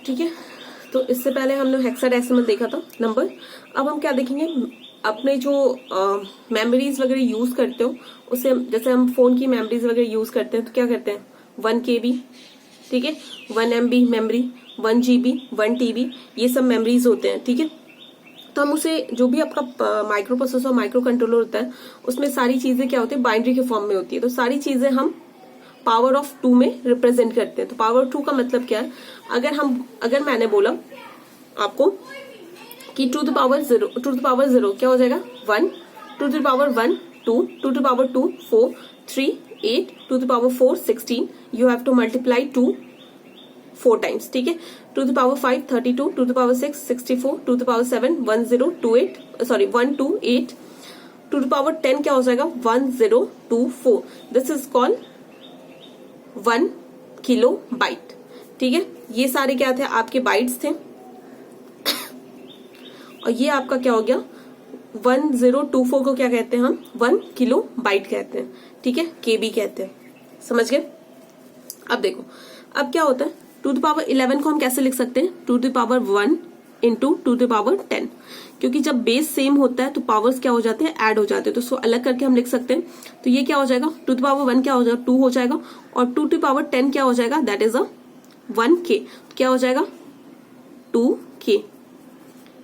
ठीक है, तो इससे पहले हमने हेक्साडेसिमल देखा था नंबर। अब हम क्या देखेंगे, अपने जो मेमोरीज वगैरह यूज करते हो उससे, जैसे हम फोन की मेमोरीज वगैरह यूज करते हैं तो क्या करते हैं 1 KB, ठीक है, 1 MB मेमोरी, 1 GB, 1 TB, ये सब मेमोरीज होते हैं। ठीक है, तो हम उसे जो भी आपका माइक्रो प्रोसेसर माइक्रो कंट्रोलर होता है उसमें सारी चीजें क्या होती है बाइनरी के फॉर्म में होती है। तो सारी चीजें हम पावर ऑफ 2 में रिप्रेजेंट करते हैं। तो पावर 2 का मतलब क्या है, अगर मैंने बोला आपको कि टू द पावर जीरो क्या हो जाएगा 1, to the power 1 2, to the power 2 4, 3 8, to the power 4 16, you have to multiply 2 4 times. ठीक है, to the power 5 32, to the power 6 64, to the power 7 128, to the power 10 क्या हो जाएगा 1024। This is called 1 kilobyte. ठीक है, ये सारे क्या थे आपके बाइट्स थे, और ये आपका क्या हो गया 1024 को क्या कहते हैं हम 1 किलो बाइट कहते हैं। ठीक है, KB कहते हैं। समझ गए। अब देखो, अब क्या होता है टू द पावर 11 को हम कैसे लिख सकते हैं, to the power 1 into to the power 10, क्योंकि जब बेस सेम होता है तो पावर्स क्या हो जाते हैं ऐड हो जाते हैं, तो उसको अलग करके हम लिख सकते हैं। तो ये क्या हो जाएगा टू द पावर 1 क्या हो जाएगा 2 हो जाएगा, और टू द पावर 10 क्या हो जाएगा दैट इज अ 1K, क्या हो जाएगा 2K।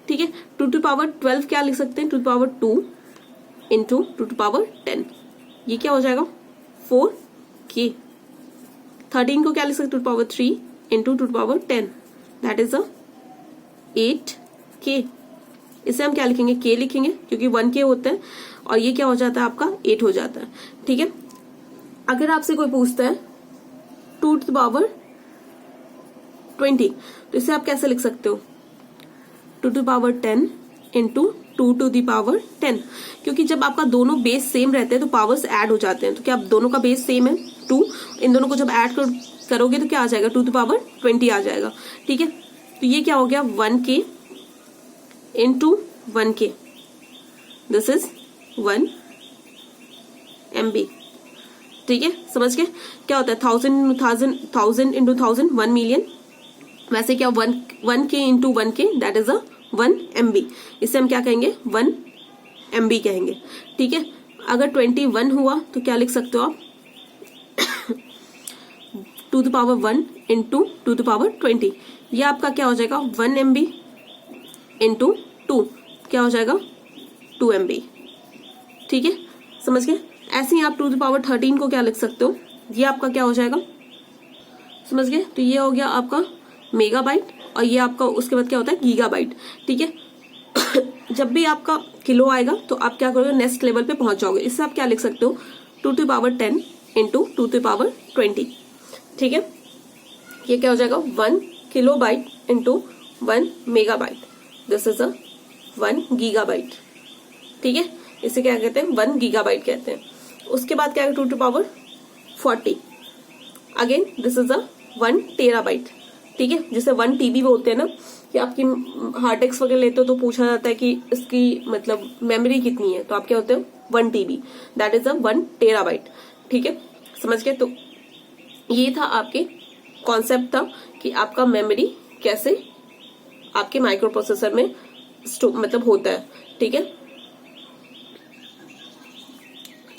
ठीक है, टू द पावर 12 क्या लिख सकते हैं to the power 2 into to the power 10, ये क्या हो जाएगा 4K। 13 को क्या लिख सकते to the power 3 into to the power 10, that is a 8K। इसे हम क्या लिखेंगे K लिखेंगे, क्योंकि 1K होता है और ये क्या हो जाता है आपका 8 हो जाता है। ठीक है, अगर आपसे कोई पूछता है टू द पावर 20 तो इसे आप कैसे लिख सकते हो to the power 10 into 2 to the power 10, क्योंकि जब आपका दोनों बेस सेम रहते हैं तो पावर्स ऐड हो जाते हैं। तो क्या दोनों का बेस सेम है 2, इन दोनों को जब ऐड करोगे तो क्या आ जाएगा टू द पावर 20 आ जाएगा। ठीक है, तो ये क्या हो गया 1K into 1K, this is 1 MB। ठीक है, समझ के क्या होता है 1000 इंटू 1000 1 मिलियन, वैसे क्या 1K into 1K that is a 1 MB। इसे हम क्या कहेंगे 1 MB कहेंगे। ठीक है, अगर 21 हुआ तो क्या लिख सकते हो आप to the power 1 into to the power 20, ये आपका क्या हो जाएगा 1 MB इंटू 2 क्या हो जाएगा 2 MB। ठीक है, समझ गए। ऐसे ही आप टू द पावर 13 को क्या लिख सकते हो, ये आपका क्या हो जाएगा समझ गए। तो ये हो गया आपका मेगाबाइट, और ये आपका उसके बाद क्या होता है गीगाबाइट। ठीक है, जब भी आपका किलो आएगा तो आप क्या करोगे नेक्स्ट लेवल पे पहुंच जाओगे। इससे आप क्या लिख सकते हो to the power 10 into to the power 20। ठीक है, ये क्या हो जाएगा 1 kilobyte into 1 megabyte, this is a 1 gigabyte. ठीक है, इसे क्या कहते हैं 1 गीगाबाइट कहते हैं। उसके बाद क्या है to the power 40, again this is a 1 terabyte. ठीक है, जैसे 1 TB बोलते हैं ना, कि आपकी हार्ड डिस्क वगैरह लेते हो तो पूछा जाता है कि इसकी मतलब मेमोरी कितनी है, तो आप क्या होते हो 1 TB, that is a 1 terabyte. ठीक है, समझ गए। तो ये था आपके कॉन्सेप्ट था कि आपका मेमोरी कैसे आपके माइक्रो प्रोसेसर में मतलब होता है। ठीक है,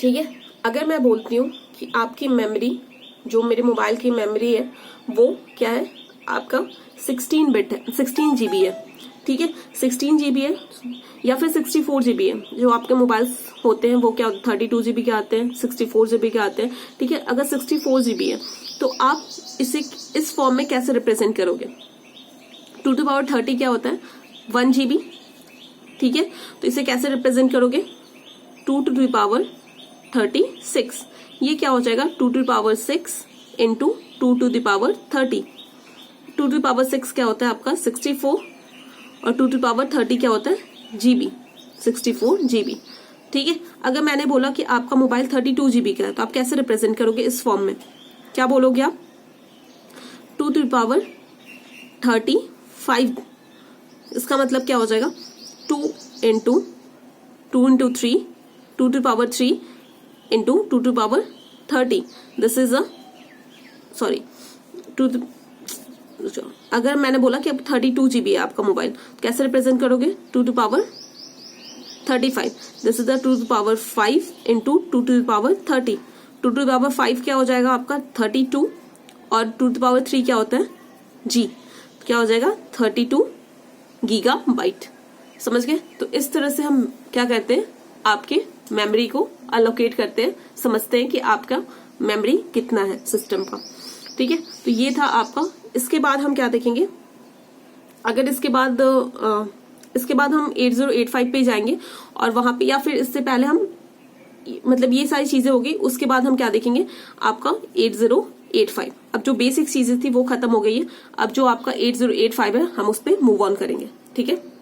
ठीक है, अगर मैं बोलती हूँ कि आपकी मेमोरी जो मेरे मोबाइल की मेमोरी है वो क्या है आपका 16 बिट है, 16 GB है। ठीक है, 16 GB है या फिर 64 GB है। जो आपके मोबाइल्स होते हैं वो क्या 32 GB के आते हैं, 64 GB के आते हैं। ठीक है, अगर 64 GB है तो आप इसे इस फॉर्म में कैसे रिप्रेजेंट करोगे, टू द पावर 30 क्या होता है 1 GB। ठीक है, तो इसे कैसे रिप्रेजेंट करोगे 2 टू द पावर 36, ये क्या हो जाएगा 2 to the power 6 into 2 to the power 30। 2 to the power 6 क्या होता है आपका 64, और 2 टू द पावर 30 क्या होता है GB, 64 GB। ठीक है, अगर मैंने बोला कि आपका मोबाइल 32 GB का है तो आप कैसे रिप्रेजेंट करोगे इस फॉर्म में, क्या बोलोगे आप 2 टू द पावर 35, इसका मतलब क्या हो जाएगा 2 into 2 into 3, 2 to the power 3 into 2 to the power 30, this is a sorry अगर मैंने बोला कि अब 32 GB है आपका मोबाइल, कैसे रिप्रेजेंट करोगे? 2 to power 35, this is the 2 to power 5 into 2 to power 30। 2 to power 5 क्या हो जाएगा आपका? 32, और 2 to power 3 क्या होता है? G, क्या हो जाएगा? 32 GB। समझ गए? तो इस तरह से हम क्या करते हैं, आपके मेमोरी को अलोकेट करते हैं, समझते हैं कि आपका मेमोरी कितना है सिस्टम का। ठीक है, तो ये था आपका। इसके बाद हम क्या देखेंगे, अगर इसके बाद हम 8085 पे जाएंगे और वहां पे, या फिर इससे पहले हम, मतलब ये सारी चीजें होगी, उसके बाद हम क्या देखेंगे, आपका 8085। अब जो बेसिक चीजें थी वो खत्म हो गई है, अब जो आपका 8085 है हम उस पर मूव ऑन करेंगे। ठीक है।